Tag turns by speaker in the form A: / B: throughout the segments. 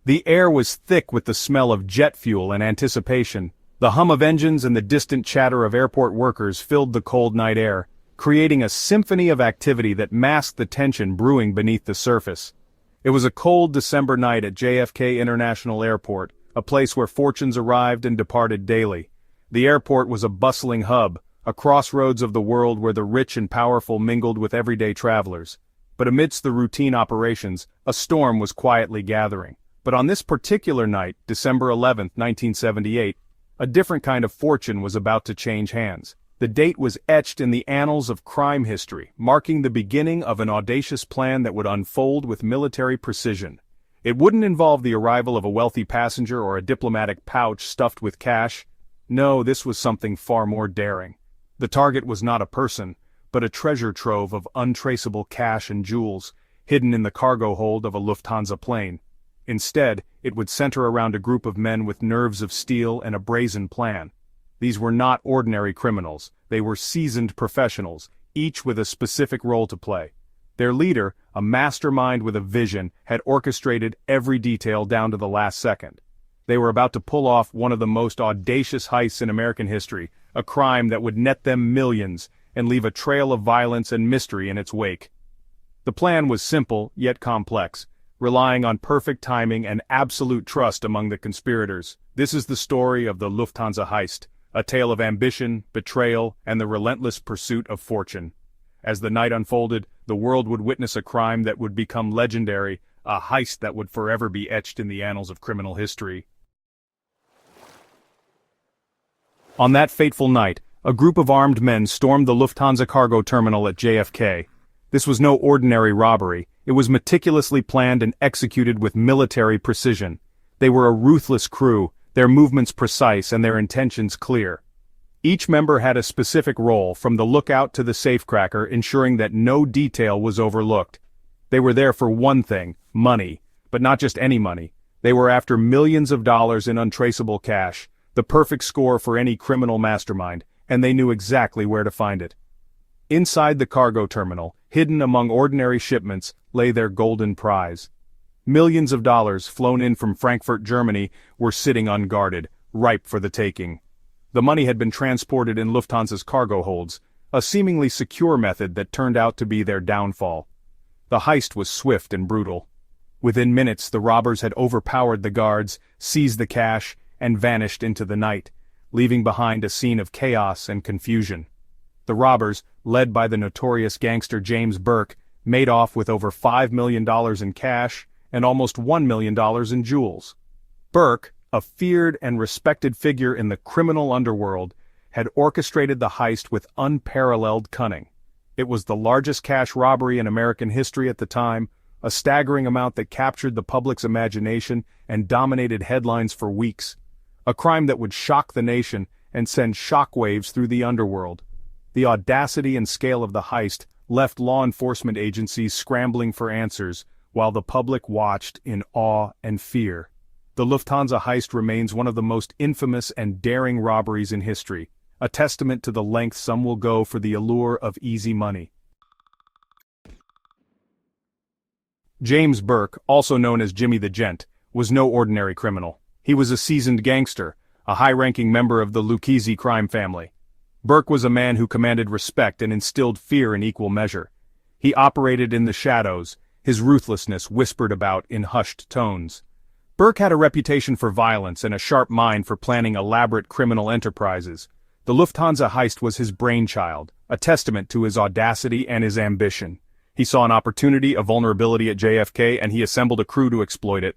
A: The air was thick with the smell of jet fuel and anticipation. The hum of engines and the distant chatter of airport workers filled the cold night air, creating a symphony of activity that masked the tension brewing beneath the surface. It was a cold December night at JFK International Airport, a place where fortunes arrived and departed daily. The airport was a bustling hub, a crossroads of the world where the rich and powerful mingled with everyday travelers. But amidst the routine operations, a storm was quietly gathering. But on this particular night, December 11, 1978, a different kind of fortune was about to change hands. The date was etched in the annals of crime history, marking the beginning of an audacious plan that would unfold with military precision. It wouldn't involve the arrival of a wealthy passenger or a diplomatic pouch stuffed with cash. No, this was something far more daring. The target was not a person, but a treasure trove of untraceable cash and jewels, hidden in the cargo hold of a Lufthansa plane. Instead, it would center around a group of men with nerves of steel and a brazen plan. These were not ordinary criminals, they were seasoned professionals, each with a specific role to play. Their leader, a mastermind with a vision, had orchestrated every detail down to the last second. They were about to pull off one of the most audacious heists in American history, a crime that would net them millions and leave a trail of violence and mystery in its wake. The plan was simple, yet complex, relying on perfect timing and absolute trust among the conspirators. This is the story of the Lufthansa Heist, a tale of ambition, betrayal, and the relentless pursuit of fortune. As the night unfolded, the world would witness a crime that would become legendary, a heist that would forever be etched in the annals of criminal history. On that fateful night, a group of armed men stormed the Lufthansa cargo terminal at JFK. This was no ordinary robbery. It was meticulously planned and executed with military precision. They were a ruthless crew, their movements precise and their intentions clear. Each member had a specific role, from the lookout to the safecracker, ensuring that no detail was overlooked. They were there for one thing, money, but not just any money. They were after millions of dollars in untraceable cash, the perfect score for any criminal mastermind, and they knew exactly where to find it. Inside the cargo terminal, hidden among ordinary shipments, lay their golden prize. Millions of dollars flown in from Frankfurt, Germany, were sitting unguarded, ripe for the taking. The money had been transported in Lufthansa's cargo holds, a seemingly secure method that turned out to be their downfall. The heist was swift and brutal. Within minutes, the robbers had overpowered the guards, seized the cash, and vanished into the night, leaving behind a scene of chaos and confusion. The robbers, led by the notorious gangster James Burke, made off with over $5 million in cash and almost $1 million in jewels. Burke, a feared and respected figure in the criminal underworld, had orchestrated the heist with unparalleled cunning. It was the largest cash robbery in American history at the time, a staggering amount that captured the public's imagination and dominated headlines for weeks. A crime that would shock the nation and send shockwaves through the underworld. The audacity and scale of the heist left law enforcement agencies scrambling for answers, while the public watched in awe and fear. The Lufthansa heist remains one of the most infamous and daring robberies in history, a testament to the length some will go for the allure of easy money. James Burke, also known as Jimmy the Gent, was no ordinary criminal. He was a seasoned gangster, a high-ranking member of the Lucchese crime family. Burke was a man who commanded respect and instilled fear in equal measure. He operated in the shadows, his ruthlessness whispered about in hushed tones. Burke had a reputation for violence and a sharp mind for planning elaborate criminal enterprises. The Lufthansa heist was his brainchild, a testament to his audacity and his ambition. He saw an opportunity, a vulnerability at JFK, and he assembled a crew to exploit it.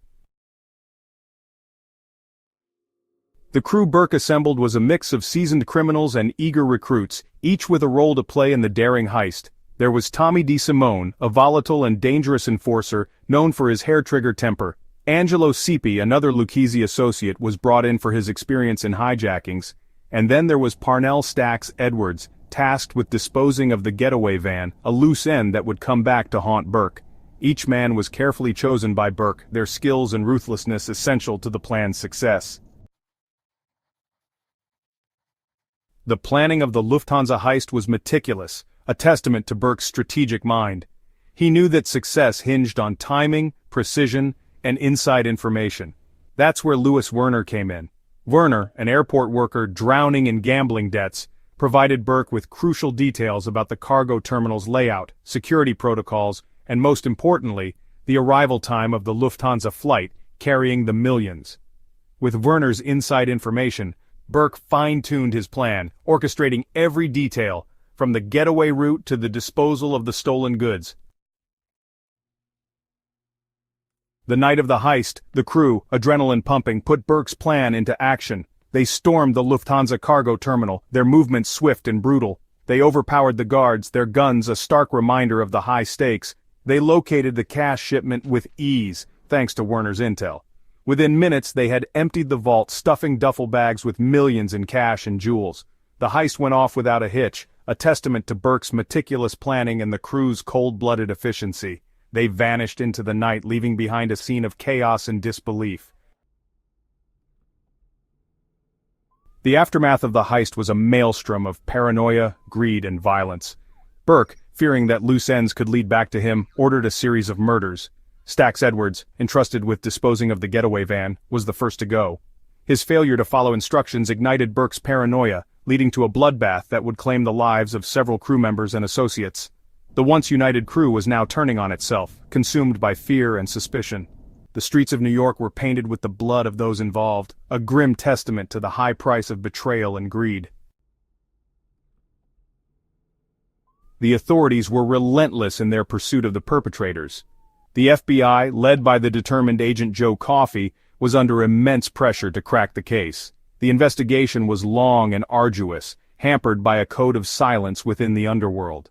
A: The crew Burke assembled was a mix of seasoned criminals and eager recruits, each with a role to play in the daring heist. There was Tommy DeSimone, a volatile and dangerous enforcer, known for his hair-trigger temper. Angelo Sepi, another Lucchese associate, was brought in for his experience in hijackings. And then there was Parnell Stacks Edwards, tasked with disposing of the getaway van, a loose end that would come back to haunt Burke. Each man was carefully chosen by Burke, their skills and ruthlessness essential to the plan's success. The planning of the Lufthansa heist was meticulous, a testament to Burke's strategic mind. He knew that success hinged on timing, precision, and inside information. That's where Louis Werner came in. Werner, an airport worker drowning in gambling debts, provided Burke with crucial details about the cargo terminal's layout, security protocols, and most importantly, the arrival time of the Lufthansa flight carrying the millions. With Werner's inside information, Burke fine-tuned his plan, orchestrating every detail, from the getaway route to the disposal of the stolen goods. The night of the heist, the crew, adrenaline pumping, put Burke's plan into action. They stormed the Lufthansa cargo terminal, their movements swift and brutal. They overpowered the guards, their guns a stark reminder of the high stakes. They located the cash shipment with ease, thanks to Werner's intel. Within minutes they had emptied the vault, stuffing duffel bags with millions in cash and jewels. The heist went off without a hitch, a testament to Burke's meticulous planning and the crew's cold-blooded efficiency. They vanished into the night, leaving behind a scene of chaos and disbelief. The aftermath of the heist was a maelstrom of paranoia, greed, and violence. Burke, fearing that loose ends could lead back to him, ordered a series of murders. Stax Edwards, entrusted with disposing of the getaway van, was the first to go. His failure to follow instructions ignited Burke's paranoia, leading to a bloodbath that would claim the lives of several crew members and associates. The once united crew was now turning on itself, consumed by fear and suspicion. The streets of New York were painted with the blood of those involved, a grim testament to the high price of betrayal and greed. The authorities were relentless in their pursuit of the perpetrators. The FBI, led by the determined Agent Joe Coffey, was under immense pressure to crack the case. The investigation was long and arduous, hampered by a code of silence within the underworld.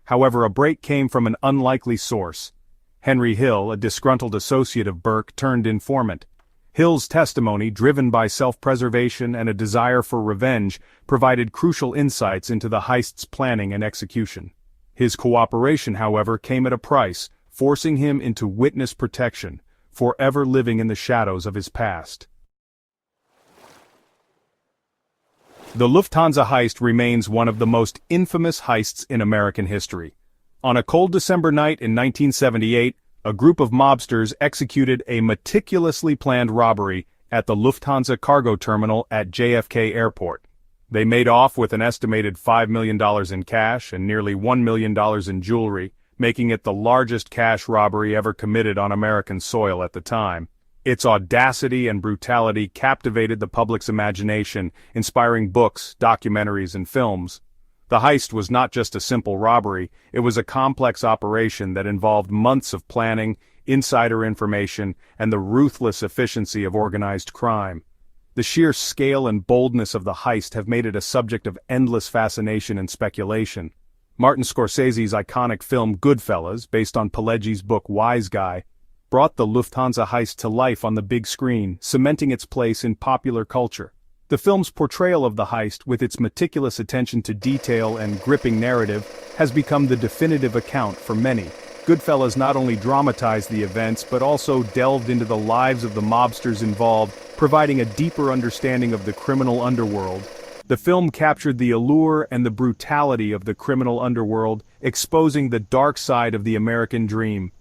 A: However, a break came from an unlikely source. Henry Hill, a disgruntled associate of Burke, turned informant. Hill's testimony, driven by self-preservation and a desire for revenge, provided crucial insights into the heist's planning and execution. His cooperation, however, came at a price, forcing him into witness protection, forever living in the shadows of his past. The Lufthansa heist remains one of the most infamous heists in American history. On a cold December night in 1978, a group of mobsters executed a meticulously planned robbery at the Lufthansa cargo terminal at JFK Airport. They made off with an estimated $5 million in cash and nearly $1 million in jewelry, making it the largest cash robbery ever committed on American soil at the time. Its audacity and brutality captivated the public's imagination, inspiring books, documentaries, and films. The heist was not just a simple robbery, it was a complex operation that involved months of planning, insider information, and the ruthless efficiency of organized crime. The sheer scale and boldness of the heist have made it a subject of endless fascination and speculation. Martin Scorsese's iconic film Goodfellas, based on Pileggi's book Wise Guy, brought the Lufthansa heist to life on the big screen, cementing its place in popular culture. The film's portrayal of the heist, with its meticulous attention to detail and gripping narrative, has become the definitive account for many. Goodfellas not only dramatized the events but also delved into the lives of the mobsters involved, providing a deeper understanding of the criminal underworld. The film captured the allure and the brutality of the criminal underworld, exposing the dark side of the American dream.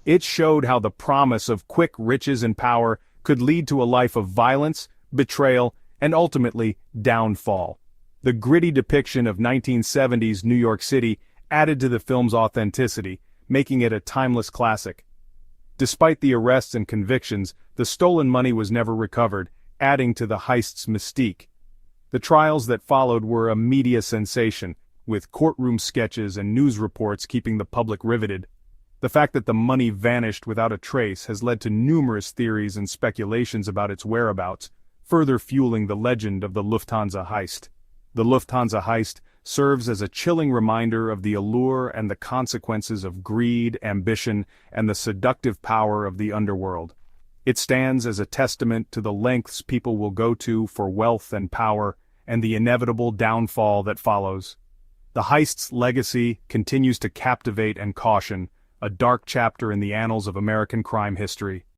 A: It showed how the promise of quick riches and power could lead to a life of violence, betrayal, and ultimately, downfall. The gritty depiction of 1970s New York City added to the film's authenticity, making it a timeless classic. Despite the arrests and convictions, the stolen money was never recovered, adding to the heist's mystique. The trials that followed were a media sensation, with courtroom sketches and news reports keeping the public riveted. The fact that the money vanished without a trace has led to numerous theories and speculations about its whereabouts, further fueling the legend of the Lufthansa heist. The Lufthansa heist serves as a chilling reminder of the allure and the consequences of greed, ambition, and the seductive power of the underworld. It stands as a testament to the lengths people will go to for wealth and power, and the inevitable downfall that follows. The heist's legacy continues to captivate and caution, a dark chapter in the annals of American crime history.